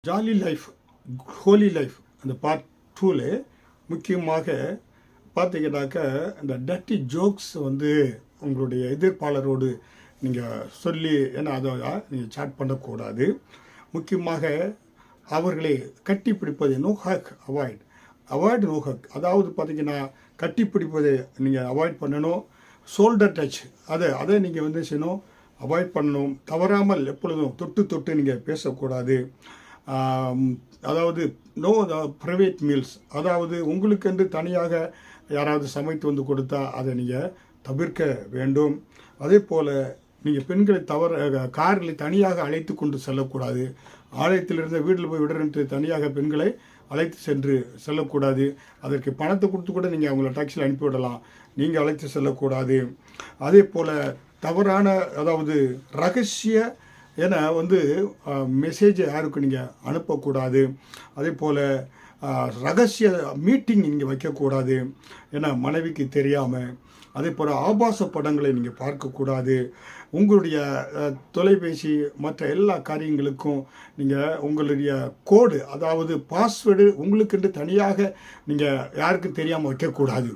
Jolly life Holi life அந்த part டூவில் முக்கியமாக பார்த்தீங்கன்னாக்கா இந்த டர்ட்டி ஜோக்ஸ் உங்களுடைய எதிர்ப்பாளரோடு நீங்கள் சொல்லி ஏன்னா அதை நீங்கள் சாட் பண்ணக்கூடாது. முக்கியமாக அவர்களை கட்டி பிடிப்பது no hug avoid no hug. அதாவது பார்த்தீங்கன்னா கட்டி பிடிப்பதை நீங்கள் அவாய்ட் பண்ணணும். ஷோல்டர் டச் அதை நீங்கள் செய்யணும், அவாய்ட் பண்ணணும். தவறாமல் எப்பொழுதும் தொட்டு நீங்கள் பேசக்கூடாது. அதாவது நோ ப்ரைவேட் மீல்ஸ், அதாவது உங்களுக்கென்று தனியாக யாராவது சமைத்து கொடுத்தா அதை நீங்கள் தவிர்க்க வேண்டும். அதே போல் நீங்கள் பெண்களை காரில் தனியாக அழைத்து கொண்டு செல்லக்கூடாது. ஆலயத்திலிருந்து வீட்டில் போய் விடுறது தனியாக பெண்களை அழைத்து சென்று செல்லக்கூடாது. அதற்கு பணத்தை கொடுத்து கூட நீங்கள் அவங்கள டாக்ஸியில் அனுப்பிவிடலாம், நீங்கள் அழைத்து செல்லக்கூடாது. அதே போல் தவறான அதாவது ரகசிய ஏன்னா மெசேஜை யாருக்கும் நீங்கள் அனுப்பக்கூடாது. அதே போல் ரகசிய மீட்டிங் நீங்கள் வைக்கக்கூடாது, ஏன்னா மனைவிக்கு தெரியாமல். அதே போல் ஆபாச படங்களை நீங்கள் பார்க்கக்கூடாது. உங்களுடைய தொலைபேசி மற்ற எல்லா காரியங்களுக்கும் நீங்கள் உங்களுடைய கோடு அதாவது பாஸ்வேர்டு உங்களுக்கென்று தனியாக நீங்கள் யாருக்கும் தெரியாமல் வைக்கக்கூடாது.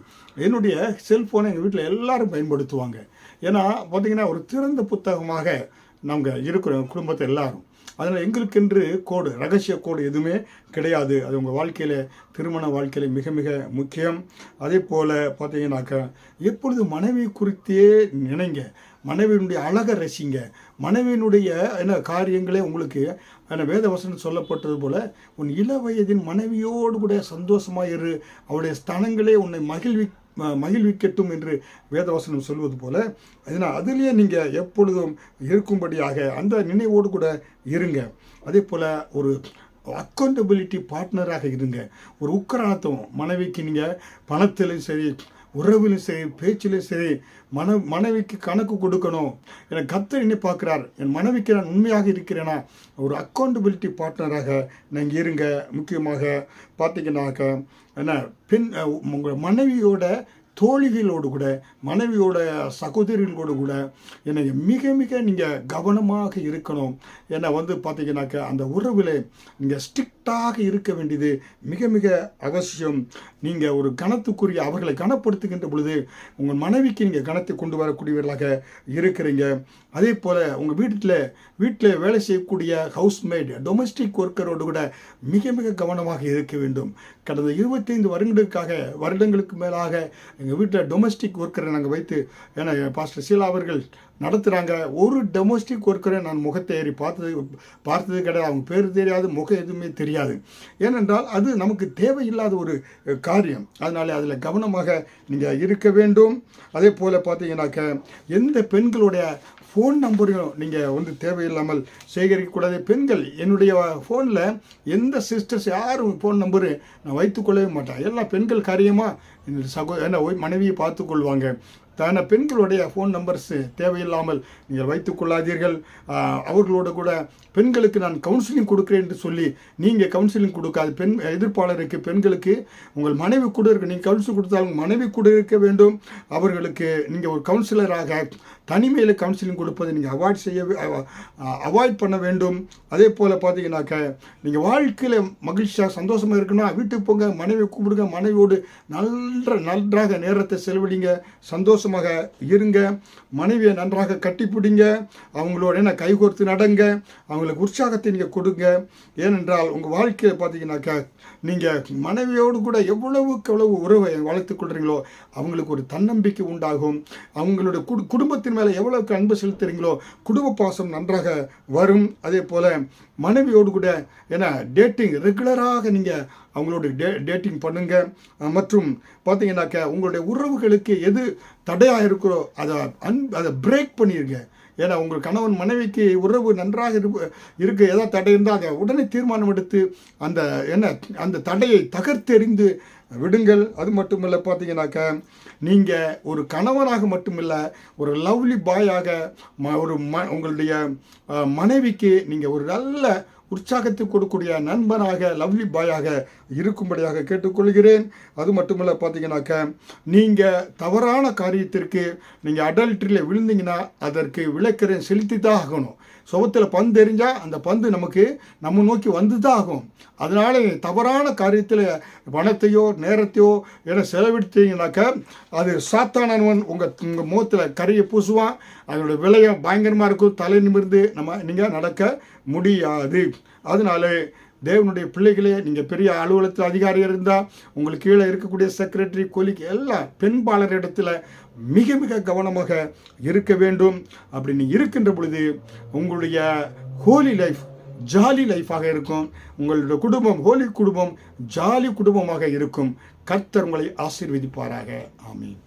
என்னுடைய செல்ஃபோனை எங்கள் வீட்டில் எல்லோரும் பயன்படுத்துவாங்க. ஏன்னா பார்த்திங்கன்னா ஒரு திறந்த புத்தகமாக நாங்கள் இருக்கிறோம் குடும்பத்தை எல்லாரும். அதனால் எங்களுக்கென்று கோடு ரகசிய கோடு எதுவுமே கிடையாது. அது உங்கள் வாழ்க்கையில் திருமண வாழ்க்கையில் மிக மிக முக்கியம். அதே போல் பார்த்தீங்கன்னாக்கா எப்பொழுது மனைவி குறித்தே நினைங்க, மனைவியினுடைய அழகை ரசிங்க, மனைவியினுடைய காரியங்களே உங்களுக்கு வேதவசனம் சொல்லப்பட்டது போல் உன் இள வயதின் மனைவியோடு கூட சந்தோஷமாக இரு, அவருடைய ஸ்தனங்களே உன்னை மகிழ்விக்கட்டும் என்று வேதவசனம் சொல்வது போல அதனால் அதிலேயே நீங்கள் எப்பொழுதும் இருக்கும்படியாக அந்த நினைவோடு கூட இருங்க. அதே போல் ஒரு அக்கௌண்டபிலிட்டி பார்ட்னராக இருங்க. ஒரு உக்கரானத்துவம் மனைவிக்கு நீங்கள் பணத்திலும் சரி, உறவிலும் சரி, பேச்சிலும் சரி மனைவிக்கு கணக்கு கொடுக்கணும். எனக்கு கர்த்தர் என்ன பார்க்குறார், என் மனைவிக்கு நான் உண்மையாக இருக்கிறேனா, ஒரு அக்கௌண்டபிலிட்டி பார்ட்னராக நீங்கள் இருங்க. முக்கியமாக பார்த்தீங்கன்னாக்க உங்கள் மனைவியோட தோழிகளோடு கூட மனைவியோட சகோதரிகளோடு கூட மிக மிக நீங்கள் கவனமாக இருக்கணும். ஏன்னா பார்த்தீங்கன்னாக்கா அந்த உறவில் நீங்கள் ஸ்ட்ரிக்டாக இருக்க வேண்டியது மிக மிக அவசியம். நீங்கள் ஒரு கணத்துக்குரிய அவர்களை கனப்படுத்துகின்ற பொழுது உங்கள் மனைவிக்கு நீங்கள் கணத்தை கொண்டு வரக்கூடியவர்களாக இருக்கிறீங்க. அதே போல் உங்கள் வீட்டில் வேலை செய்யக்கூடிய ஹவுஸ்மேட் டொமஸ்டிக் ஒர்க்கரோடு கூட மிக மிக கவனமாக இருக்க வேண்டும். கடந்த 25 வருடங்களுக்கு மேலாக எங்கள் வீட்டில் டொமஸ்டிக் ஒர்க்கரை நாங்கள் வைத்து ஏன்னா பாஸ்டர் சீலா அவர்கள் நடத்துகிறாங்க. ஒரு டொமஸ்டிக் ஒர்க்கரை நான் முகத்தை ஏறி பார்த்தது கிடையாது. அவங்க பேர் தெரியாது, முகம் எதுவுமே தெரியாது. ஏனென்றால் அது நமக்கு தேவையில்லாத ஒரு காரியம். அதனால் அதில் கவனமாக நீங்கள் இருக்க வேண்டும். அதே போல் பார்த்தீங்கன்னாக்க எந்த பெண்களுடைய ஃபோன் நம்பரையும் நீங்கள் தேவையில்லாமல் சேகரிக்கக்கூடாது. பெண்கள் என்னுடைய ஃபோனில் எந்த சிஸ்டர்ஸ் யாரும் ஃபோன் நம்பரு நான் வைத்துக்கொள்ளவே மாட்டேன். எல்லா பெண்கள் காரியமாக என்ன மனைவியை பார்த்துக்கொள்வாங்க. பெண்களுடைய ஃபோன் நம்பர்ஸ் தேவையில்லாமல் நீங்கள் வைத்துக்கொள்ளாதீர்கள். அவர்களோட கூட பெண்களுக்கு நான் கவுன்சிலிங் கொடுக்குறேன் என்று சொல்லி நீங்கள் கவுன்சிலிங் கொடுக்காது. எதிர்ப்பாளருக்கு பெண்களுக்கு உங்கள் மனைவி கூட இருக்க, நீங்கள் கவுன்சிலிங் கொடுத்தாலும் மனைவி கூட இருக்க வேண்டும். அவர்களுக்கு நீங்கள் ஒரு கவுன்சிலராக தனிமையில் கவுன்சிலிங் கொடுப்பதை நீங்கள் அவாய்ட் பண்ண வேண்டும். அதே போல் பார்த்தீங்கன்னாக்க நீங்கள் வாழ்க்கையில் மகிழ்ச்சியாக சந்தோஷமாக இருக்கணும், வீட்டுக்கு போங்க, மனைவி கூப்பிடுங்க, மனைவியோடு நன்றாக நேரத்தை செலவிடுங்க, சந்தோஷமாக இருங்க, மனைவியை நன்றாக கட்டிப்பிடிங்க, அவங்களோட கைகோர்த்து நடங்க, அவங்களுக்கு உற்சாகத்தை நீங்கள் கொடுங்க. ஏனென்றால் உங்கள் வாழ்க்கையை பார்த்தீங்கன்னாக்கா நீங்கள் மனைவியோடு கூட எவ்வளவு உறவை வளர்த்து கொள்கிறீங்களோ அவங்களுக்கு ஒரு தன்னம்பிக்கை உண்டாகும். அவங்களுடைய குடும்பத்தின் மேலே எவ்வளவுக்கு அன்பு செலுத்துறீங்களோ குடும்ப பாசம் நன்றாக வரும். அதே போல் மனைவியோடு கூட டேட்டிங் ரெகுலராக நீங்கள் அவங்களோட டேட்டிங் பண்ணுங்க. மற்றும் பார்த்தீங்கன்னாக்கா உங்களுடைய உறவுகளுக்கு எது தடையாக இருக்கிறோ அதை பிரேக் பண்ணிடுங்க. ஏன்னா உங்கள் கணவன் மனைவிக்கு உறவு நன்றாக இருக்க ஏதாவது தடை இருந்தால் அதை உடனே தீர்மானம் எடுத்து அந்த தடையை தகர்த்தெறிந்து விடுங்கள். அது மட்டுமில்லை பார்த்தீங்கன்னாக்கா நீங்கள் ஒரு கணவனாக மட்டுமில்லை, ஒரு லவ்லி பாயாக உங்களுடைய மனைவிக்கு நீங்கள் ஒரு நல்ல உற்சாகத்தை கொடுக்கக்கூடிய நண்பனாக லவ்லி பாயாக இருக்கும்படியாக கேட்டுக்கொள்கிறேன். அது மட்டுமல்ல பார்த்தீங்கன்னாக்க நீங்கள் தவறான காரியத்திற்கு நீங்கள் அடல்ட்ரியில் விழுந்தீங்கன்னா அதற்கு விளக்கரை செலுத்தி தான் ஆகணும். சுவத்தில் பந்து எறிஞ்சால் அந்த பந்து நம்ம நோக்கி வந்து தான் ஆகும். அதனால தவறான காரியத்தில் பணத்தையோ நேரத்தையோ என செலவிட்டீங்கன்னாக்கா அது சாத்தானவன் உங்கள் முகத்தில் கரியை பூசுவான். அதோட விலையை பயங்கரமாக இருக்கும். தலை நிமிர்ந்து நீங்கள் நடக்க முடியாது. அதனால தேவனுடைய பிள்ளைகளே, நீங்கள் பெரிய அலுவலகத்தில் அதிகாரி இருந்தால் உங்களுக்கு கீழே இருக்கக்கூடிய செக்ரட்டரி, கொலிக்கு எல்லாம் பெண்பாளர் இடத்துல மிக மிக கவனமாக இருக்க வேண்டும். அப்படி நீங்கள் இருக்கின்ற பொழுது உங்களுடைய ஹோலி லைஃப் ஜாலி லைஃபாக இருக்கும். உங்களுடைய குடும்பம் ஹோலி குடும்பம் ஜாலி குடும்பமாக இருக்கும். கர்த்தர் உங்களை ஆசீர்வதிப்பாராக. ஆமீன்.